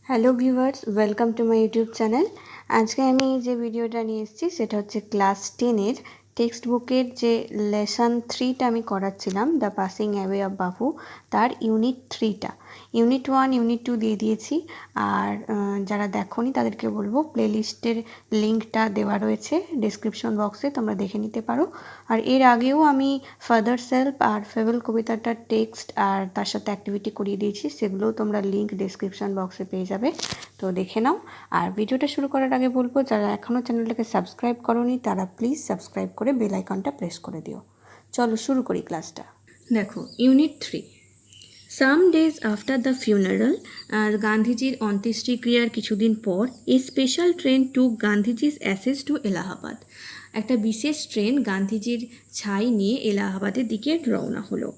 Hello viewers, welcome to my YouTube channel. আজকে আমি যে ভিডিওটা নিয়ে এসেছি সেটা হচ্ছে ক্লাস 10-এর টেক্সট বুকের যে লেসন 3টা আমি করাচ্ছিলাম, দ্য পাসিং অ্যাওয়ে অফ বাপু, তার ইউনিট 3টা। ইউনিট 1, ইউনিট 2 দিয়ে দিয়েছি। আর যারা দেখোনি তাদেরকে বলবো প্লেলিস্টের লিঙ্কটা দেওয়া রয়েছে ডেসক্রিপশন বক্সে, তোমরা দেখে নিতে পারো। আর এর আগেও আমি ফাদার সেলফ আর ফেবল কবিতাটার টেক্সট আর তার সাথে অ্যাক্টিভিটি করিয়ে দিয়েছি, সেগুলোও তোমরা লিঙ্ক ডেসক্রিপশন বক্সে পেয়ে যাবে, তো দেখে নাও। আর ভিডিওটা শুরু করার আগে বলবো, যারা এখনও চ্যানেলটাকে সাবস্ক্রাইব করোনি তারা প্লিজ সাবস্ক্রাইব করে বেল আইকনটা প্রেস করে দিও। চলো শুরু করি ক্লাসটা। দেখো unit 3। Some days after the funeral, গান্ধীজির অন্ত্যেষ্টিক্রিয়ার কিছুদিন পর এ স্পেশাল ট্রেন টুক গান্ধীজির অ্যাসেস টু এলাহাবাদ। একটা বিশেষ ট্রেন গান্ধীজির ছাই নিয়ে এলাহাবাদের দিকে রওনা হলো।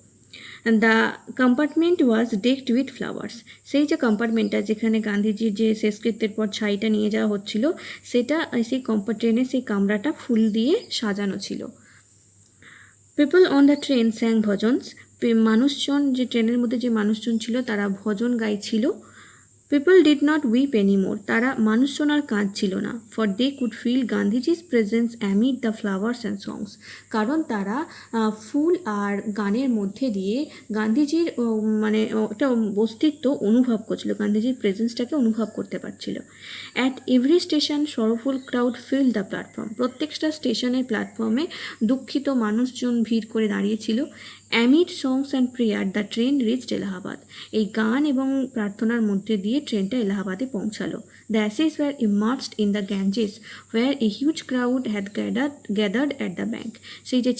The compartment was ডেকড with flowers. সেই যে কম্পার্টমেন্টটা যেখানে গান্ধীজির যে শেষকৃত্যের পর ছাইটা নিয়ে যাওয়া হচ্ছিল, সেটা সেই ট্রেনের সেই কামরাটা ফুল দিয়ে সাজানো ছিল। People on the train স্যাং bhajans. মানুষজন, যে ট্রেনের মধ্যে যে মানুষজন ছিল তারা ভজন গাইছিল। People did not weep anymore. তারা মানুষজন আর কাঁদছিল না। For they could feel Gandhiji's presence amid the flowers and songs. কারণ তারা ফুল আর গানের মধ্যে দিয়ে গান্ধীজির মানে একটা অস্তিত্ব অনুভব করছিল, গান্ধীজির প্রেজেন্সটাকে অনুভব করতে পারছিল। At every station sorrowful crowd fill the platform. প্রত্যেকটা স্টেশনের প্ল্যাটফর্মে দুঃখিত মানুষজন ভিড় করে দাঁড়িয়েছিল। Amid songs and prayer the train reached Allahabad. এই গান এবং প্রার্থনার মধ্যে দিয়ে ট্রেনটা এলাহাবাদে পৌঁছালো। The ashes were immersed in the Ganges were a huge crowd had gathered at the bank. সেই যে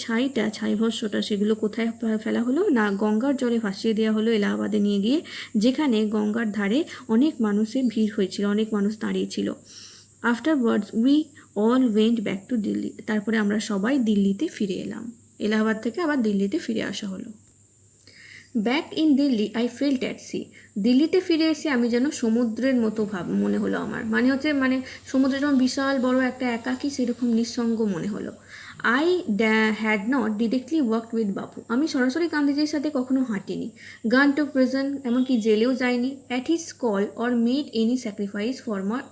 ছাইভস্যটা সেগুলো কোথায় ফেলা হলো না, গঙ্গার জলে ভাসিয়ে দেওয়া হলো এলাহাবাদে নিয়ে গিয়ে, যেখানে গঙ্গার ধারে অনেক মানুষের ভিড় হয়েছিল, অনেক মানুষ দাঁড়িয়েছিল। Afterwards we all went back to Delhi. তারপরে আমরা সবাই দিল্লিতে ফিরে এলাম। এলাহাবাদ থেকে আবার দিল্লিতে ফিরে আসা হলো। Back in Delhi I felt at sea. দিল্লিতে ফিরে এসে আমি যেন সমুদ্রের মতো মনে হলো আমার। মানে হচ্ছে সমুদ্র যেমন বিশাল বড় একটা একাকী, সেরকম নিঃসঙ্গ মনে হলো। I had not directly worked with বাপু। আমি সরাসরি গান্ধীজির সাথে কখনো হাঁটিনি। গান টু প্রিজন, এমনকি জেলেও যাইনি। At his call or made any sacrifice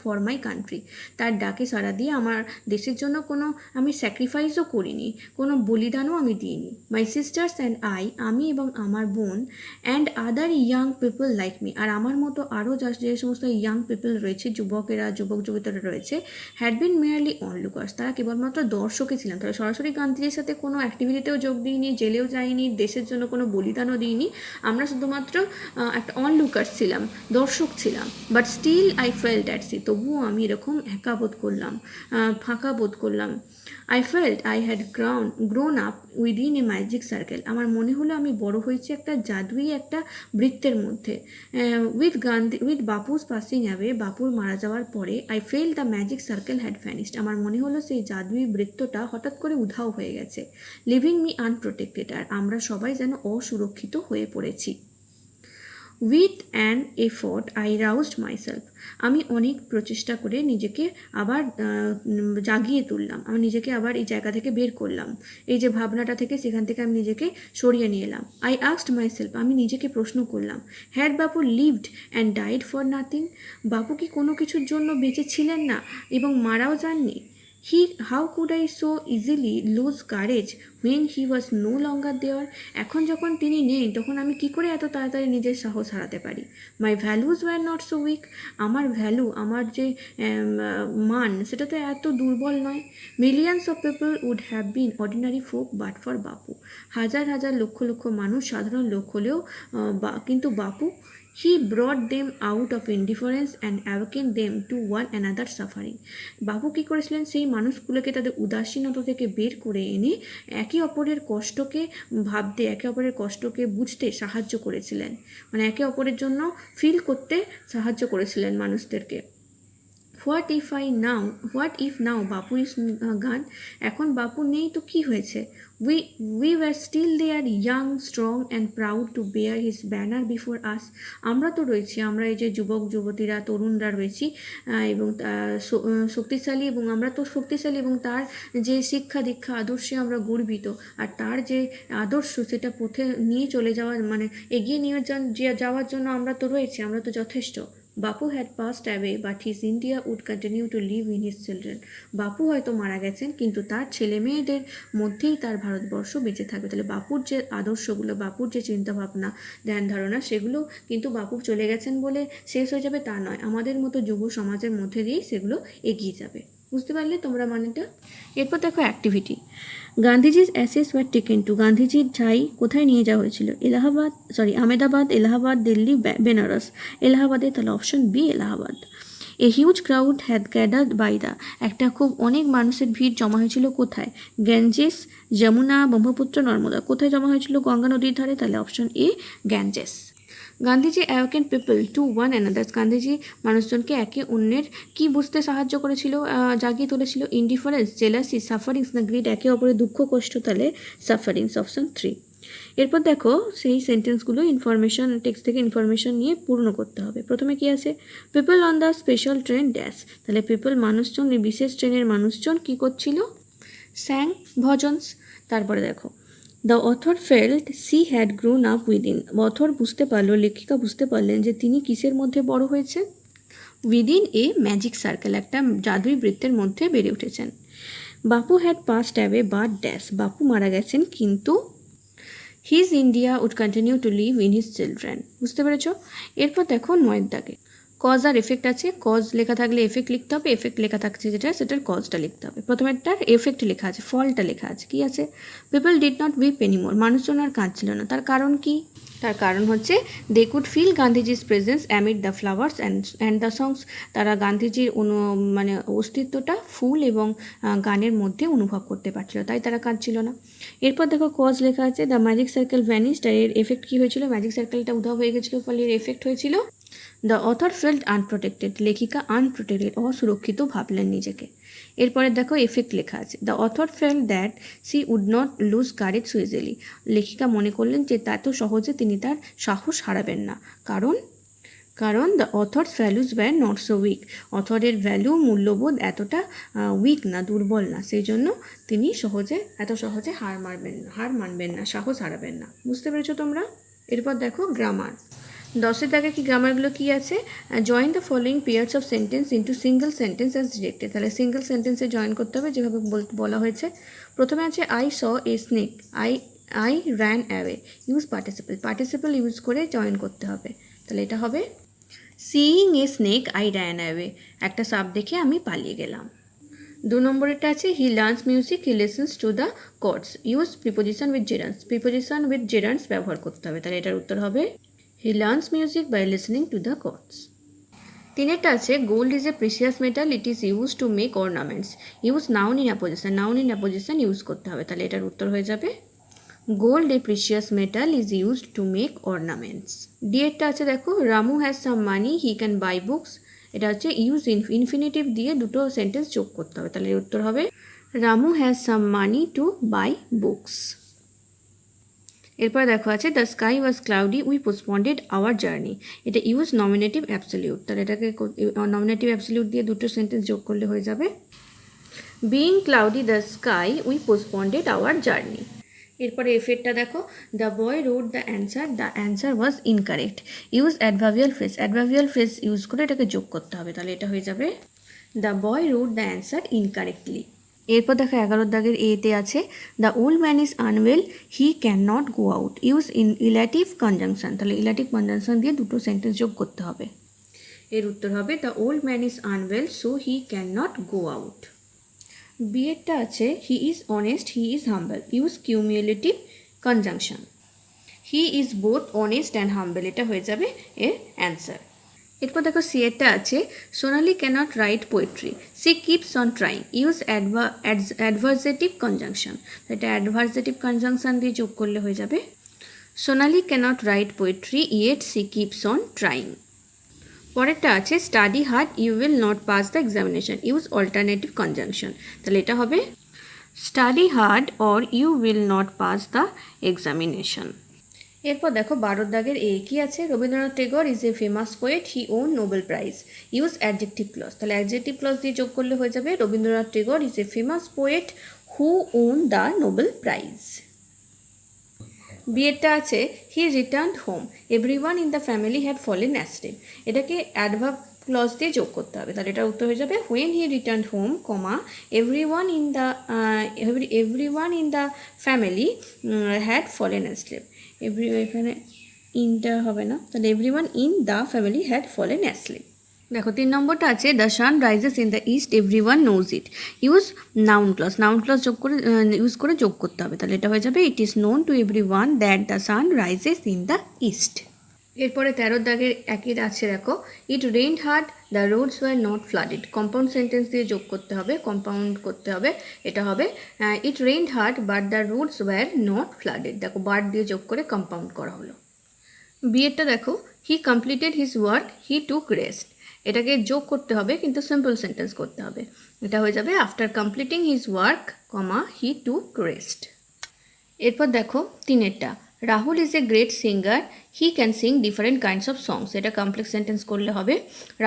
for my country. তার ডাকে সাড়া দিয়ে আমার দেশের জন্য কোনো আমি স্যাক্রিফাইসও করিনি, কোনো বলিদানও আমি দিইনি। মাই সিস্টার্স অ্যান্ড আমি এবং আমার বোন, and other young people like me, আর আমার মতো আরও যে সমস্ত ইয়াং পিপল রয়েছে, যুবক যুবতীরা রয়েছে, হ্যাড বিন মেয়ারলি অনলুকার্স। তারা কেবলমাত্র দর্শকে ছিলাম। তারা সরাসরি গান্ধীজির সাথে কোনো অ্যাক্টিভিটিতেও যোগ দিইনি, জেলেও যাইনি, দেশের জন্য কোনো বলিদানও দিইনি। আমরা শুধুমাত্র একটা অনলুকার্স ছিলাম, দর্শক ছিলাম। But still I felt at sea. তবুও আমি এরকম একা বোধ করলাম, ফাঁকা বোধ করলাম। I felt I had grown up within a magic circle. আমার মনে হলো আমি বড় হয়েছি একটা জাদুই একটা বৃত্তের মধ্যে। উইথ বাপুস পাসিং অ্যাওয়ে, বাপুর মারা যাওয়ার পরে, I fail the magic circle had vanished. আমার মনে হলো সেই জাদুই বৃত্তটা হঠাৎ করে উধাও হয়ে গেছে। লিভিং মি আনপ্রোটেক্টেড, আর আমরা সবাই যেন অসুরক্ষিত হয়ে পড়েছি। With an effort I রাউজড myself. আমি অনেক প্রচেষ্টা করে নিজেকে আবার জাগিয়ে তুললাম, আমি নিজেকে আবার এই জায়গা থেকে বের করলাম, এই যে ভাবনাটা থেকে, সেখান থেকে আমি নিজেকে সরিয়ে নিয়ে এলাম। আই আস্কড মাইসেলফ, আমি নিজেকে প্রশ্ন করলাম, had Bapu lived and died for nothing. বাপু কি কোনো কিছুর জন্য বেঁচে ছিলেন না এবং মারাও যাননি? How could I so easily lose courage when he was no longer there. এখন যখন তিনি নেই তখন আমি কি করে এত তাড়াতাড়ি নিজের সাহস হারাতে পারি? My values were not so weak. আমার ভ্যালু, আমার যে মান, সেটা তো এত দুর্বল নয়। Millions of people would have been ordinary folk but for Bapu. হাজার হাজার লক্ষ লক্ষ মানুষ সাধারণ লোক হলেও কিন্তু Bapu, he brought them out of indifference and awaken them to one another suffering. Bapu কী করেছিলেন? সেই মানুষগুলোকে তাদের উদাসীনতা থেকে বের করে এনে একে অপরের কষ্টকে ভাবতে, একে অপরের কষ্টকে বুঝতে সাহায্য করেছিলেন। মানে একে অপরের জন্য ফিল করতে সাহায্য করেছিলেন মানুষদেরকে। What if now Bapu is গান। এখন বাপু নেই তো কি হয়েছে? We were still there, young, strong and proud to bear his banner before us. আমরা তো রয়েছি, আমরা এই যে যুবক যুবতীরা, তরুণরা রয়েছি এবং শক্তিশালী, এবং আমরা তো শক্তিশালী, এবং তার যে শিক্ষা দীক্ষা আদর্শে আমরা গর্বিত, আর তার যে আদর্শ সেটা পথে নিয়ে চলে যাওয়ার, মানে এগিয়ে নিয়ে যাওয়ার জন্য আমরা তো রয়েছি, আমরা তো যথেষ্ট। Bapu had passed away but his India would continue to live in his children. Bapu হয়তো মারা গেছেন, কিন্তু তার ছেলে মেয়েদের মধ্যেই তার ভারতবর্ষ বেঁচে থাকবে। তাহলে বাপুর যে আদর্শগুলো, বাপুর যে চিন্তাভাবনা, ধ্যান ধারণা, সেগুলো কিন্তু বাপু চলে গেছেন বলে শেষ হয়ে যাবে তা নয়, আমাদের মতো যুব সমাজের মধ্যে দিয়েই সেগুলো এগিয়ে যাবে। বুঝতে পারলে তোমরা মানেটা? এরপর দেখো অ্যাক্টিভিটি। গান্ধীজির অ্যাসেস ওয়ার টেকেন টু, গান্ধীজির ছাই কোথায় নিয়ে যাওয়া হয়েছিল? আহমেদাবাদ, এলাহাবাদ, দিল্লি, বেনারস। এলাহাবাদে, তাহলে option B Allahabad. A huge crowd had gathered by the, একটা খুব অনেক মানুষের ভিড় জমা হয়েছিল কোথায়? গ্যাঞ্জেস, যমুনা, ব্রহ্মপুত্র, নর্মদা। কোথায় জমা হয়েছিল? গঙ্গা নদীর ধারে, তাহলে option A Ganges. Gandhiji awaken people to one another, Gandhiji মানুষজনকে একে অন্যের কি বুঝতে সাহায্য করেছিল, জাগিয়ে তুলেছিল? ইনডিফারেন্স, জেলাসি, সাফারিংস না গ্রিড, একে অপরের দুঃখ কষ্ট, তাহলে সাফারিংস, অপশন 3। এরপর দেখো সেই সেন্টেন্সগুলো ইনফরমেশন, টেক্সট থেকে ইনফরমেশন নিয়ে পূর্ণ করতে হবে। প্রথমে কি আছে? People on the special train dash, তাহলে পিপল মানুষজন, বিশেষ ট্রেনের মানুষজন কি করছিল? স্যাং ভজনস। তারপরে দেখো the author felt she had grown up within, author বুঝতে পারলো, লেখিকা বুঝতে পারলেন যে তিনি কিসের মধ্যে বড় হয়েছেন? উইদিন এ ম্যাজিক সার্কেল, একটা জাদুই বৃত্তের মধ্যে বেড়ে উঠেছেন। Bapu had passed away but dash, Bapu মারা গেছেন কিন্তু his India would continue to live in his children. বুঝতে পেরেছ? এরপর দেখো 9 দাগে কজ আর এফেক্ট আছে। কজ লেখা থাকলে এফেক্ট লিখতে হবে, এফেক্ট লেখা থাকছে যেটা সেটার কজটা লিখতে হবে। প্রথমেরটার এফেক্ট লেখা আছে, ফলটা লেখা আছে। কি আছে? People did not weep anymore, মানুষজন আর কাঁদছিল না। তার কারণ কি? তার কারণ হচ্ছে দে কুড ফিল গান্ধীজির presence amid the flowers and the songs, তারা গান্ধীজির মানে অস্তিত্বটা ফুল এবং গানের মধ্যে অনুভব করতে পারছিল, তাই তারা কাঁদছিল না। এরপর দেখো কজ লেখা আছে দ্য ম্যাজিক সার্কেল ভ্যানিশড, এর এফেক্ট কী হয়েছিল? ম্যাজিক সার্কেলটা উধাও হয়ে গেছিলো, ফলে এর এফেক্ট হয়েছিল দ্য অথর ফেল্ট আনপ্রোটেক্টেড, লেখিকা আনপ্রোটেক্টেড, অসুরক্ষিত ভাবলেন নিজেকে। এরপরে দেখো এফেক্ট লেখা আছে the author felt that she would not lose courage so easily, লেখিকা মনে করলেন যে এত সহজে তিনি তার সাহস হারাবেন না, কারণ the author's values were not so weak, অথরের ভ্যালু, মূল্যবোধ এতটা উইক না, দুর্বল না, সেই জন্য তিনি এত সহজে হার মানবেন না, সাহস হারাবেন না। বুঝতে পেরেছো তোমরা? এরপর দেখো গ্রামার। 10 দাগে কি গ্রামারগুলো কি আছে? Join the following pairs of sentence into single sentence as directed, তাহলে সিঙ্গেল সেন্টেন্সে জয়েন করতে হবে যেভাবে বলা হয়েছে। প্রথমে আছে I saw a snake, I ran away, use participle use করে জয়েন করতে হবে, তাহলে এটা হবে seeing a snake I ran away, একটা সাপ দেখে আমি পালিয়ে গেলাম। 2 নম্বরেরটা আছে হি learns music he listens to the chords, use preposition with জেরান্স ব্যবহার করতে হবে, তাহলে এটার উত্তর হবে he learns music by listening to the chords. 3টা আছে gold is a precious metal, it is use to make ornaments, use noun in apposition use করতে হবে, তাহলে এটার উত্তর হয়ে যাবে gold a precious metal is used to make ornaments. ডিএরটা আছে দেখো Ramu has some money he can buy books, এটা হচ্ছে ইউজ ইনফিনিটিভ দিয়ে দুটো সেন্টেন্স যোগ করতে হবে, তাহলে এর উত্তর হবে Ramu has some money to buy books. এরপর দেখো আছে the sky was cloudy we postponed our journey, এটা ইউজ নমিনেটিভ অ্যাবসলিউট, তাহলে এটাকে নমিনেটিভ অ্যাবসলিউট দিয়ে দুটো সেন্টেন্স যোগ করলে হয়ে যাবে being cloudy the sky we postponed our journey. এরপরে এফেক্টটা দেখো the boy rode the answer was incorrect, use adverbial phrase use করে এটাকে যোগ করতে হবে, তাহলে এটা হয়ে যাবে the boy rode the answer incorrectly. এরপর দেখো 11 দাগের এতে আছে the old man is unwell he can not go out, use illative conjunction, তাহলে ইলাটিভ কনজাংশন দিয়ে দুটো সেন্টেন্স যোগ করতে হবে, এর উত্তর হবে the old man is unwell so he can not go out. বিয়েরটা আছে he is honest he is humble, use cumulative conjunction, he is both honest and humble, এটা হয়ে যাবে এর অ্যান্সার। এরপর দেখো সিয়েরটা আছে Sonali cannot write poetry she keeps on trying, use adversative conjunction, এটা অ্যাডভার্সেটিভ কনজাংশন দিয়ে যোগ করলে হয়ে যাবে Sonali cannot write poetry yet she keeps on trying. পরেরটা আছে study hard you will not pass the examination, use alternative conjunction, তাহলে এটা হবে study hard or you will not pass the examination. এরপর দেখো 12 দাগের এ কি আছে Rabindranath Tagore is a famous poet he won Nobel prize, use adjective clause, তাহলে অ্যাডজেক্টিভ ক্লজ দিয়ে যোগ করলে হয়ে যাবে Rabindranath Tagore is a famous poet who won the Nobel prize. বিয়েরটা আছে he returned home, everyone in the family had fallen asleep. এটাকে adverb clause দিয়ে যোগ করতে হবে, তাহলে এটার উত্তর হয়ে যাবে when he returned home, comma everyone in the family had fallen asleep. এখানে ইনটা হবে না, তাহলে everyone in the family had fallen asleep. দেখো 3 নম্বরটা আছে the sun rises in the east, everyone knows it. Use noun clause যোগ করে ইউজ করে যোগ করতে হবে, তাহলে এটা হয়ে যাবে it is known to everyone that the sun rises in the east. এরপরে 13 দাগের একই আছে, দেখো it rained hard, the roads were not flooded. Compound sentence দিয়ে যোগ করতে হবে, কম্পাউন্ড করতে হবে। এটা হবে it rained hard but the roads were not flooded. দেখো বাট দিয়ে যোগ করে কম্পাউন্ড করা হলো। বিয়েরটা দেখো হি কমপ্লিটেড হিজ ওয়ার্ক, হি টুক রেস্ট। এটাকে যোগ করতে হবে কিন্তু সিম্পল সেন্টেন্স করতে হবে, এটা হয়ে যাবে after completing his work, comma he took rest. এরপর দেখো 3-এরটা, Rahul is a great singer, he can sing different kinds of songs. এটা কমপ্লেক্স সেন্টেন্স করলে হবে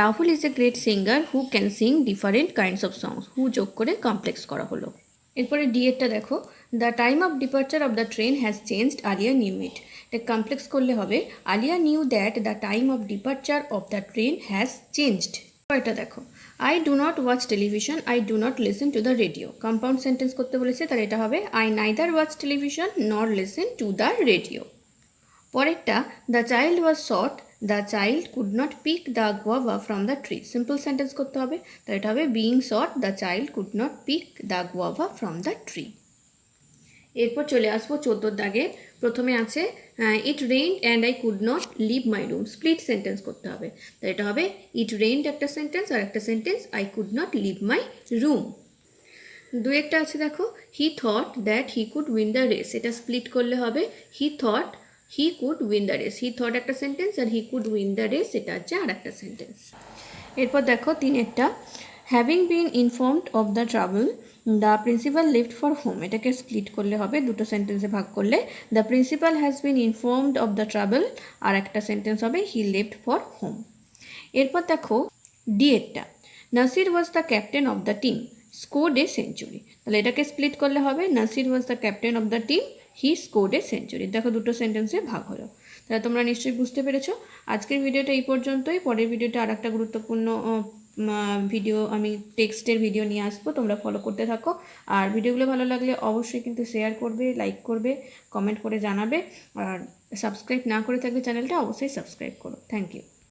Rahul is a great singer who can sing different kinds of songs, who যোগ করে complex করা হলো। এরপরে ডিএরটা দেখো the time of departure of the train has changed, Alia knew it. এটা কমপ্লেক্স করলে হবে Alia new that the time of departure of the train has changed. এটা দেখো I do not watch television, I do not listen to the radio. Compound sentence করতে বলেছে, তাহলে এটা হবে I neither watch television nor listen to the radio. পরেরটা the child was short, the child could not pick the guava from the tree. Simple sentence করতে হবে, তাহলে এটা হবে being short, the child could not pick the guava from the tree. এরপর চলে আসবো 14 দাগে। প্রথমে আছে it rained and I could not leave my room. Split sentence করতে হবে, তো এটা হবে ইট রেইনড একটা সেন্টেন্স আর একটা sentence I could not leave my room. 2-একটা আছে দেখো he thought that he could win the race. এটা স্প্লিট করলে হবে he thought he could win the race. He thought একটা সেন্টেন্স আর he could win the race এটা হচ্ছে আর একটা সেন্টেন্স। এরপর দেখো 3-একটা, having been informed of the travel the principal left for home. এটাকে স্প্লিট করলে হবে, দুটো সেন্টেন্সে ভাগ করলে the principal has been informed of the travel আর একটা সেন্টেন্স হবে হি লেফট ফর হোম। এরপর দেখো ডিএরটা, Nasir was the captain of the team, scored a century. তাহলে এটাকে স্প্লিট করলে হবে Nasir was the captain of the team, he scored a century. দেখো দুটো সেন্টেন্সে ভাগ হলো। তাহলে তোমরা নিশ্চয়ই বুঝতে পেরেছো। আজকের ভিডিওটা এই পর্যন্তই। পরের ভিডিওটা আর একটা গুরুত্বপূর্ণ ভিডিও আমি টেক্সটের ভিডিও নিয়ে আসবো, তোমরা ফলো করতে থাকো। আর ভিডিওগুলো ভালো লাগলে অবশ্যই কিন্তু শেয়ার করবে, লাইক করবে, কমেন্ট করে জানাবে। আর সাবস্ক্রাইব না করে থাকলে চ্যানেলটা অবশ্যই সাবস্ক্রাইব করো। Thank you.